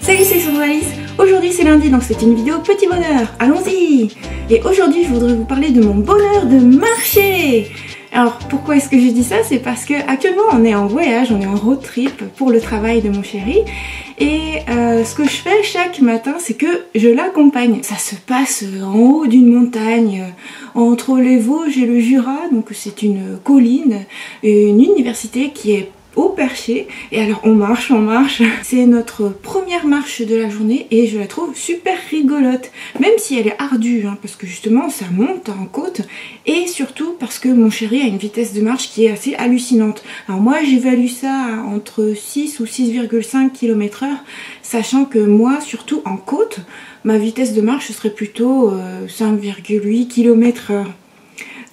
Salut, c'est Alice. Aujourd'hui c'est lundi, donc c'est une vidéo petit bonheur. Allons-y. Et aujourd'hui je voudrais vous parler de mon bonheur de marcher. Alors pourquoi est-ce que je dis ça? C'est parce que actuellement on est en voyage, on est en road trip pour le travail de mon chéri. Et ce que je fais chaque matin, c'est que je l'accompagne. Ça se passe en haut d'une montagne, entre les Vosges et le Jura. Donc c'est une colline, une université qui est au Perché. Et alors on marche. C'est notre première marche de la journée et je la trouve super rigolote. Même si elle est ardue, hein, parce que justement ça monte en côte. Et surtout parce que mon chéri a une vitesse de marche qui est assez hallucinante. Alors moi j'évalue ça entre 6 ou 6,5 km/h. Sachant que moi, surtout en côte, ma vitesse de marche serait plutôt 5,8 km/h.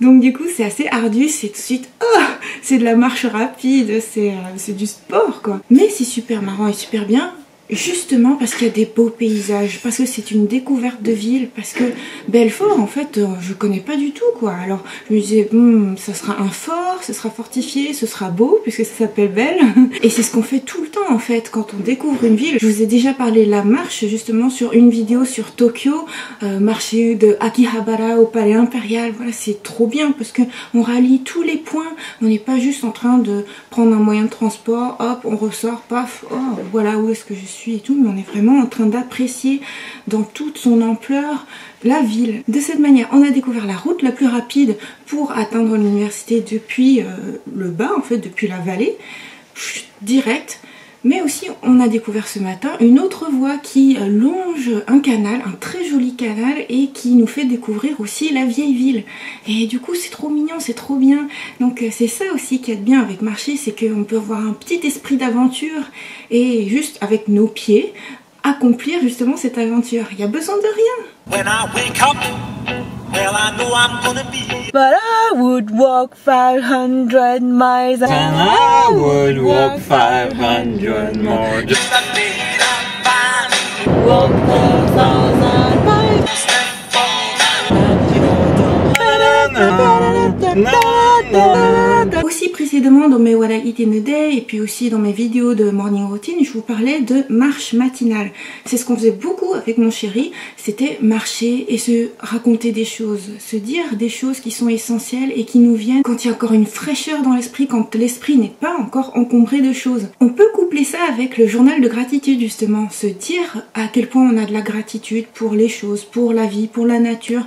Donc du coup c'est assez ardu, c'est tout de suite, oh, c'est de la marche rapide, c'est du sport quoi. Mais c'est super marrant et super bien, justement parce qu'il y a des beaux paysages, parce que c'est une découverte de ville, parce que Belfort en fait je connais pas du tout quoi. Alors je me disais ça sera un fort, ce sera fortifié, ce sera beau puisque ça s'appelle Belle. Et c'est ce qu'on fait tout le temps en fait quand on découvre une ville. Je vous ai déjà parlé de la marche justement sur une vidéo sur Tokyo, marché de Akihabara au palais impérial. Voilà, c'est trop bien parce que on rallie tous les points, on n'est pas juste en train de prendre un moyen de transport, hop on ressort, paf, oh voilà où est-ce que je suis et tout, mais on est vraiment en train d'apprécier dans toute son ampleur la ville. De cette manière, on a découvert la route la plus rapide pour atteindre l'université depuis le bas, en fait, depuis la vallée, direct. Mais aussi, on a découvert ce matin une autre voie qui longe un canal, un très joli canal, et qui nous fait découvrir aussi la vieille ville. Et du coup, c'est trop mignon, c'est trop bien. Donc c'est ça aussi qui est bien avec marcher, c'est qu'on peut avoir un petit esprit d'aventure et juste avec nos pieds, accomplir justement cette aventure. Il n'y a besoin de rien. When I wake up, well, I know I'm gonna be. But I would walk 500 miles. And I would walk 500 more. Just a bit of fun. Walk 1,000 miles. Aussi précédemment dans mes What I Eat in a Day et puis aussi dans mes vidéos de morning routine, je vous parlais de marche matinale. C'est ce qu'on faisait beaucoup avec mon chéri, c'était marcher et se raconter des choses, se dire des choses qui sont essentielles et qui nous viennent quand il y a encore une fraîcheur dans l'esprit, quand l'esprit n'est pas encore encombré de choses. On peut coupler ça avec le journal de gratitude justement, se dire à quel point on a de la gratitude pour les choses, pour la vie, pour la nature,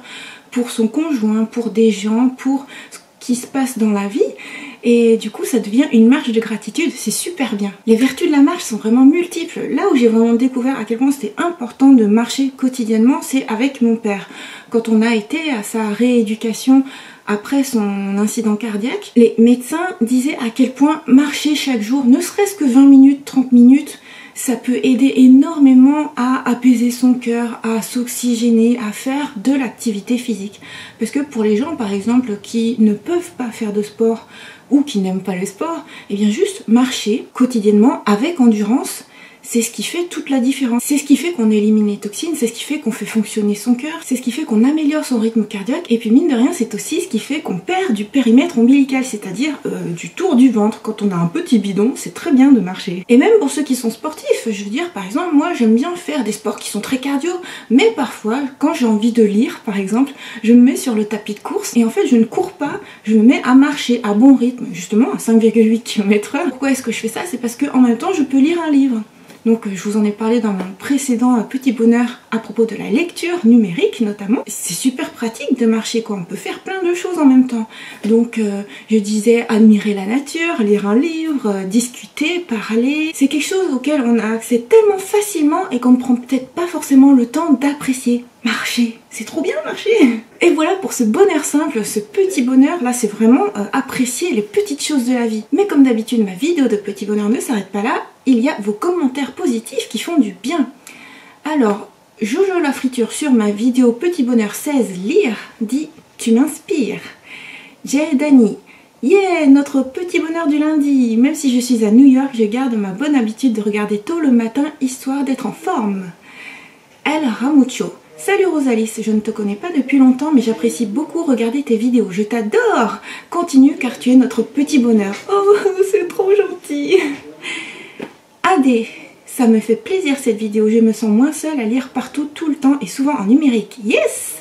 pour son conjoint, pour des gens, pour ce qui se passe dans la vie. Et du coup ça devient une marche de gratitude, c'est super bien. Les vertus de la marche sont vraiment multiples. Là où j'ai vraiment découvert à quel point c'était important de marcher quotidiennement, c'est avec mon père. Quand on a été à sa rééducation après son incident cardiaque, les médecins disaient à quel point marcher chaque jour, ne serait-ce que 20 minutes, 30 minutes, ça peut aider énormément à apaiser son cœur, à s'oxygéner, à faire de l'activité physique. Parce que pour les gens par exemple qui ne peuvent pas faire de sport ou qui n'aiment pas le sport, et bien juste marcher quotidiennement avec endurance, c'est ce qui fait toute la différence. C'est ce qui fait qu'on élimine les toxines, c'est ce qui fait qu'on fait fonctionner son cœur, c'est ce qui fait qu'on améliore son rythme cardiaque, et puis mine de rien c'est aussi ce qui fait qu'on perd du périmètre ombilical, c'est-à-dire du tour du ventre. Quand on a un petit bidon, c'est très bien de marcher. Et même pour ceux qui sont sportifs, je veux dire par exemple, moi j'aime bien faire des sports qui sont très cardio, mais parfois quand j'ai envie de lire par exemple, je me mets sur le tapis de course, et en fait je ne cours pas, je me mets à marcher à bon rythme, justement à 5,8 km/h. Pourquoi est-ce que je fais ça? C'est parce qu'en même temps je peux lire un livre. Donc je vous en ai parlé dans mon précédent petit bonheur à propos de la lecture numérique notamment. C'est super pratique de marcher quoi, on peut faire plein de choses en même temps. Donc je disais admirer la nature, lire un livre, discuter, parler. C'est quelque chose auquel on a accès tellement facilement et qu'on ne prend peut-être pas forcément le temps d'apprécier. Marcher, c'est trop bien marcher. Et voilà pour ce bonheur simple, ce petit bonheur là, c'est vraiment apprécier les petites choses de la vie. Mais comme d'habitude ma vidéo de petit bonheur ne s'arrête pas là, il y a vos commentaires positifs qui font du bien. Alors, Jojo la friture sur ma vidéo petit bonheur 16 lire dit tu m'inspires. Jay Dani, yeah, notre petit bonheur du lundi. Même si je suis à New York, je garde ma bonne habitude de regarder tôt le matin histoire d'être en forme. El Ramucho, salut Rosalis, je ne te connais pas depuis longtemps mais j'apprécie beaucoup regarder tes vidéos, je t'adore. Continue car tu es notre petit bonheur. Oh, c'est trop gentil. AD, Ça me fait plaisir cette vidéo, je me sens moins seule à lire partout, tout le temps et souvent en numérique. Yes!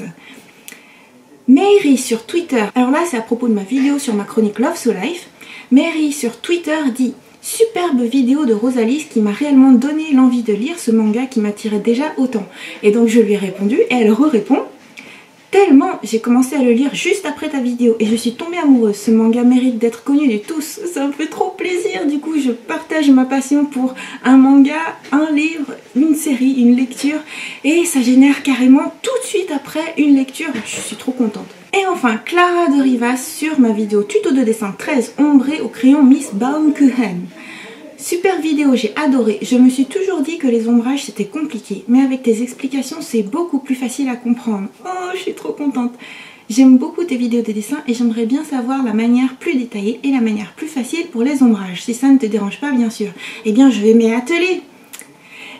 Mary sur Twitter, alors là c'est à propos de ma vidéo sur ma chronique Love So Life. Mary sur Twitter dit: superbe vidéo de Rosalis qui m'a réellement donné l'envie de lire ce manga qui m'attirait déjà autant. Et donc je lui ai répondu et elle répond: tellement, j'ai commencé à le lire juste après ta vidéo et je suis tombée amoureuse. Ce manga mérite d'être connu de tous. Ça me fait trop plaisir. Du coup, je partage ma passion pour un manga, un livre, une série, une lecture. Et ça génère carrément tout de suite après une lecture. Je suis trop contente. Et enfin, Clara de Rivas sur ma vidéo tuto de dessin 13 ombré au crayon Miss Baumkuchen. Super vidéo, j'ai adoré. Je me suis toujours dit que les ombrages c'était compliqué, mais avec tes explications c'est beaucoup plus facile à comprendre. Oh, je suis trop contente. J'aime beaucoup tes vidéos de dessin et j'aimerais bien savoir la manière plus détaillée et la manière plus facile pour les ombrages, si ça ne te dérange pas bien sûr. Eh bien je vais m'y atteler.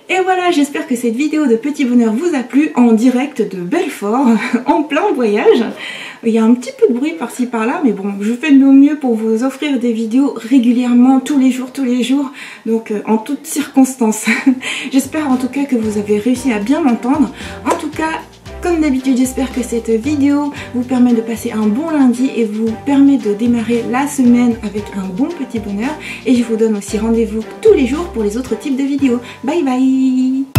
Et voilà, j'espère que cette vidéo de Petit Bonheur vous a plu en direct de Belfort, en plein voyage. Il y a un petit peu de bruit par-ci par-là, mais bon, je fais de mon mieux pour vous offrir des vidéos régulièrement, tous les jours, donc en toutes circonstances. J'espère en tout cas que vous avez réussi à bien m'entendre. En tout cas, comme d'habitude, j'espère que cette vidéo vous permet de passer un bon lundi et vous permet de démarrer la semaine avec un bon petit bonheur. Et je vous donne aussi rendez-vous tous les jours pour les autres types de vidéos. Bye bye!